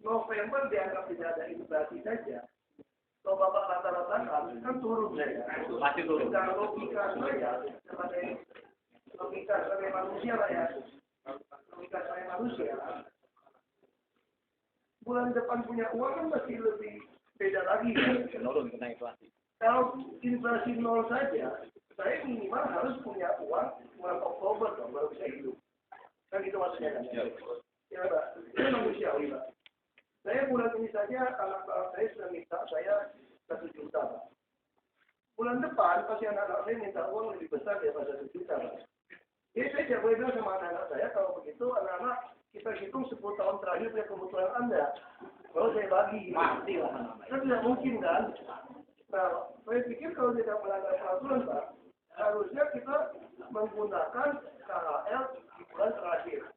November dianggap tidak ada inflasi saja. Kalau Bapak rata-ratakan kan turun ya. Pasti turun. Secara logika saya sebagai logika sebagai manusia lah ya. Logika saya manusia. Bulan depan punya uang kan masih lebih beda lagi. Menurun kena inflasi. Kalau inflasi nol saja, saya minimal harus punya uang bulan Oktober dong baru bisa hidup. Kan itu maksudnya kan? Ya Pak, itu manusiawi Pak. Saya bulan ini saja anak-anak saya sudah minta saya 1 juta Pak. Bulan depan pasti anak-anak saya minta uang lebih besar daripada 1 juta Pak. Jadi saya tidak boleh bilang sama anak-anak saya kalau begitu anak-anak kita hitung 10 tahun terakhir punya kebutuhan Anda. Kalau saya bagi, Mati lah. kan tidak mungkin kan? Nah, saya pikir kalau tidak melanggar peraturan Pak, harusnya kita menggunakan KHL di bulan terakhir.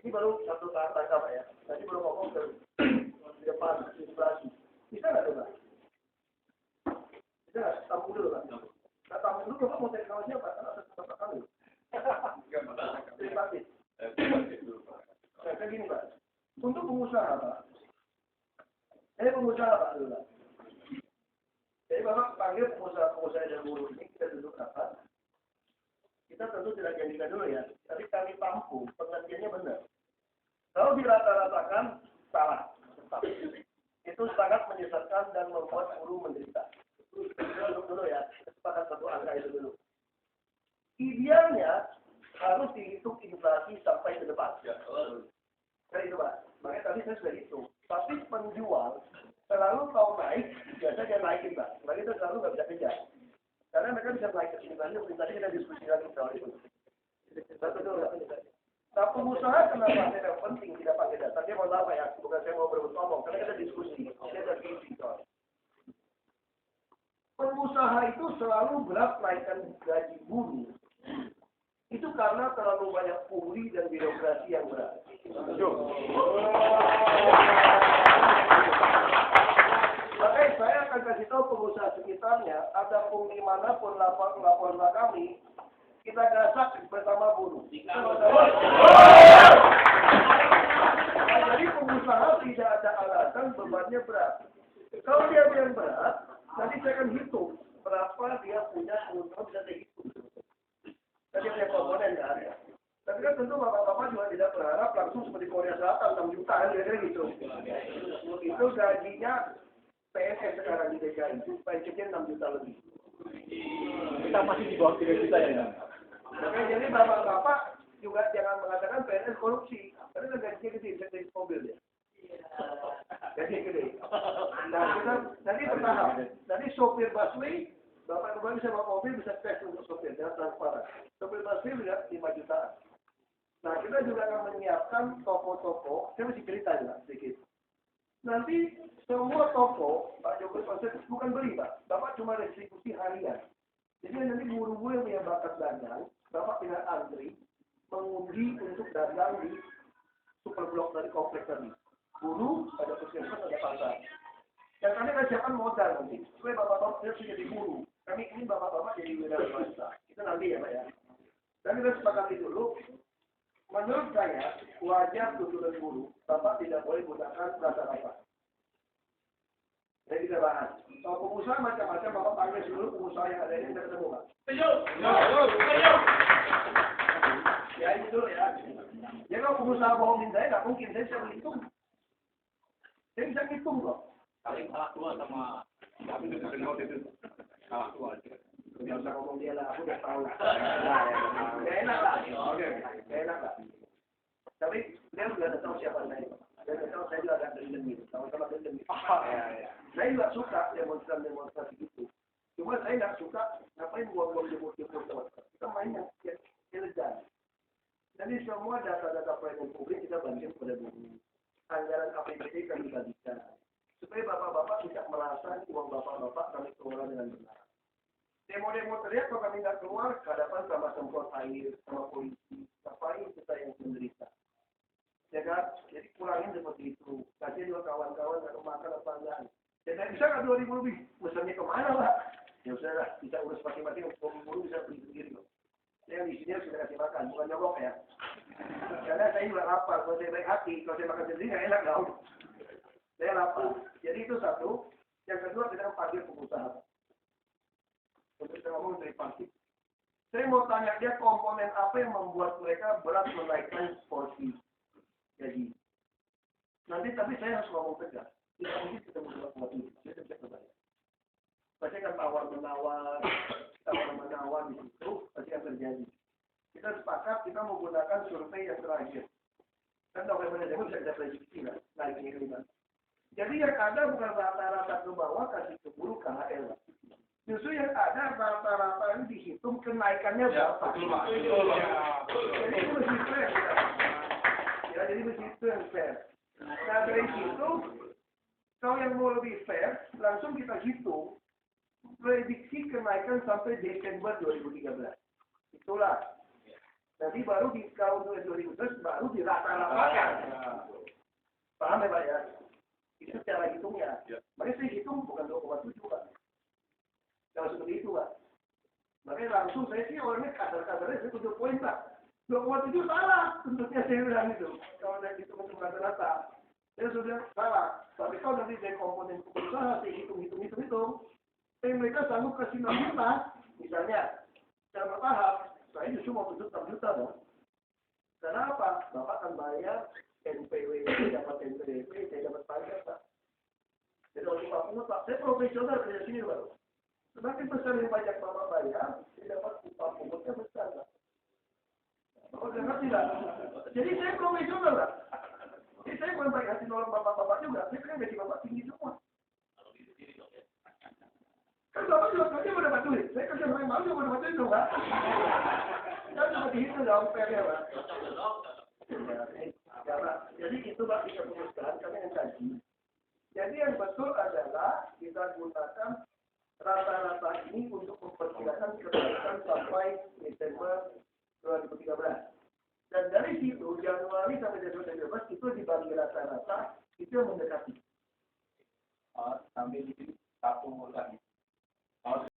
Ini baru 1 tahun Pak ya. Tadi belum ngomong di depan inflasi. Bisa nggak tuh Pak? Bisa nggak? Tampung dulu Pak. Nah, tampung dulu Bapak mau cari kawan siapa? Karena ada tempat kami. Terima kasih. Nah, kayak gini Pak. Untuk pengusaha Pak. Saya pengusaha Pak dulu Pak. Jadi Bapak panggil pengusaha dan buruh ini kita duduk rapat. Kita tentu tidak janjikan dulu ya, tapi kami tampung, pengertiannya benar. Kalau dirata-ratakan, salah. Tetap. Itu sangat menyesatkan dan membuat buruh menderita. Kita duduk dulu ya, sepakat satu angka itu dulu. Idealnya harus dihitung inflasi sampai ke depan. Nah itu Pak, makanya tadi saya sudah hitung. Tapi penjual selalu kalau naik, biasa dia naikin Pak. Makanya itu selalu nggak bisa kejar. Karena mereka bisa naik ke sini tadi kita diskusi lagi soal itu. Betul. Nah pengusaha kenapa tidak penting tidak pakai data? Dia mau tahu ya, bukan saya mau berebut ngomong. Karena kita diskusi, dia ada visi soal. Pengusaha itu selalu berat naikkan gaji buruh. Itu karena terlalu banyak pungli dan birokrasi yang berat. Makanya saya akan kasih tahu pengusaha sekitarnya, ada pungli manapun lapor kami, kita gasak bersama buruh. Nah, jadi pengusaha tidak ada alasan bebannya berat. Kalau dia bilang berat, nanti saya akan hitung berapa dia punya keuntungan bisa dihitung. Tadi punya komponen kan ya. Tapi kan tentu bapak-bapak juga tidak berharap langsung seperti Korea Selatan 6 juta kira-kira gitu. Itu gajinya PNS sekarang di DKI itu pajaknya 6 juta lebih. Kita masih di bawah 3 juta ya. Oke, jadi bapak-bapak juga jangan mengatakan PNS korupsi. Karena gajinya gede, bisa jadi mobil ya. Gaji gede. Nah, kita nanti bertahap. Nanti sopir busway, bapak kembali bisa bawa mobil bisa tes untuk sopir, jangan transparan. Sopir busway bisa 5 jutaan. Nah, kita juga akan menyiapkan toko-toko. Saya masih cerita juga sedikit. Nanti semua toko, Pak Jokowi konsep bukan beli Pak, Bapak cuma distribusi harian. Jadi nanti buru-buru yang punya bakat dagang, Bapak tinggal antri, mengundi untuk dagang di superblok dari kompleks tadi. Buru, ada puskesmas, ada pasar. Dan kami akan siapkan modal nanti, supaya Bapak-Bapak bisa jadi buru. Kami ingin Bapak-Bapak jadi wira swasta. Itu nanti ya Pak ya. Dan kita sepakati dulu. Menurut saya, wajar tuntutan buruh, Bapak tidak boleh gunakan rata-rata. Jadi kita bahas. Kalau pengusaha macam-macam, Bapak panggil seluruh pengusaha yang ada ini, kita ketemu, Pak. Ya, ini dulu ya. Jadi kalau pengusaha bohongin saya, nggak mungkin. Saya bisa menghitung. Saya bisa menghitung kok. Paling salah tua sama kami itu salah tua aja. Tidak usah ngomong dia lah, aku udah tahu. Gak enak lah. Oke, gak enak lah. Tapi dia juga udah tahu siapa saya. Dia udah tahu saya juga agak dendam gitu. Sama-sama dendam gitu. Saya juga suka demonstrasi gitu. Cuma saya nggak suka ngapain buang-buang jemur-jemur sama. Kita main yang elegan. Jadi semua data-data pelayanan publik kita bandingkan pada buku. Anggaran APBD kami bagikan. Supaya bapak-bapak tidak merasa uang bapak-bapak kami kelola dengan benar. Demo-demo teriak kalau kami nggak keluar, kehadapan sama semprot air, sama polisi, ngapain kita yang menderita. Ya kan? Jadi kurangin seperti itu. Kasih juga kawan-kawan nggak makan apa enggak. Ya saya bisa nggak 2.000 lebih? Pesannya kemana Pak? Ya sudah lah, kita urus masing-masing, buru bisa beli sendiri loh. Saya di sini sudah kasih makan, bukan nyogok ya. Karena saya juga lapar, kalau saya baik hati, kalau saya makan sendiri nggak enak tau. Saya lapar. Jadi itu satu. Yang kedua kita panggil pengusaha. Untuk kita ngomong dari pasti. Saya mau tanya dia komponen apa yang membuat mereka berat menaikkan porsi gaji. Nanti tapi saya harus ngomong tegas. Tidak mungkin kita membuat ini. Saya bisa kebayang. Pasti akan tawar-menawar di situ pasti akan terjadi. Kita sepakat kita menggunakan survei yang terakhir. Kan November Desember bisa kita prediksi lah, naiknya ini kan. Jadi yang ada bukan rata-rata ke bawah kasih ke buruh KHL. Justru yang ada rata-rata ini dihitung kenaikannya berapa. Jadi itu mesti fair. Ya, jadi mesti itu yang fair. Nah dari situ, kalau yang mau lebih fair, langsung kita hitung prediksi kenaikan sampai Desember 2013. Itulah. Nanti baru di tahun 2013 baru dirata-ratakan. Paham ya Pak ya? Itu cara hitungnya. Makanya saya hitung bukan 2,7 Pak. Kalau seperti itu Pak. Makanya langsung saya sih orangnya kasar-kasarnya saya 7 poin Pak. 2,7 salah. Tentunya saya bilang itu. Kalau saya hitung untuk rata-rata. Saya sudah salah. Tapi kalau nanti dari komponen pengusaha saya hitung. Mereka sanggup kasih 6 juta. Misalnya. Secara bertahap. Saya justru mau tutup 6 juta dong. Karena apa? Bapak akan bayar NPWP, dapat NPWP, saya dapat pajak Pak. Jadi kalau Pak Pungut Pak, saya profesional kerja sini Pak. Semakin besar yang pajak Bapak bayar, saya dapat upah pungutnya besar Pak. Bapak udah ngerti lah. Jadi saya profesional Pak. Jadi saya bukan baik hati nolong Bapak-Bapak juga, saya kan gaji Bapak tinggi semua. Kan Bapak juga kerja mau dapat duit, saya kerja sampai malu juga mau dapat duit dong Pak. Kan seperti itu dong fairnya Pak. Jadi itu Pak kita putuskan, kami yang kaji. Jadi yang betul adalah kita gunakan rata-rata ini untuk memperkirakan kenaikan sampai Desember 2013. Dan dari situ Januari sampai Desember 2013 itu dibagi rata-rata itu yang mendekati. Sampai di sini satu lagi.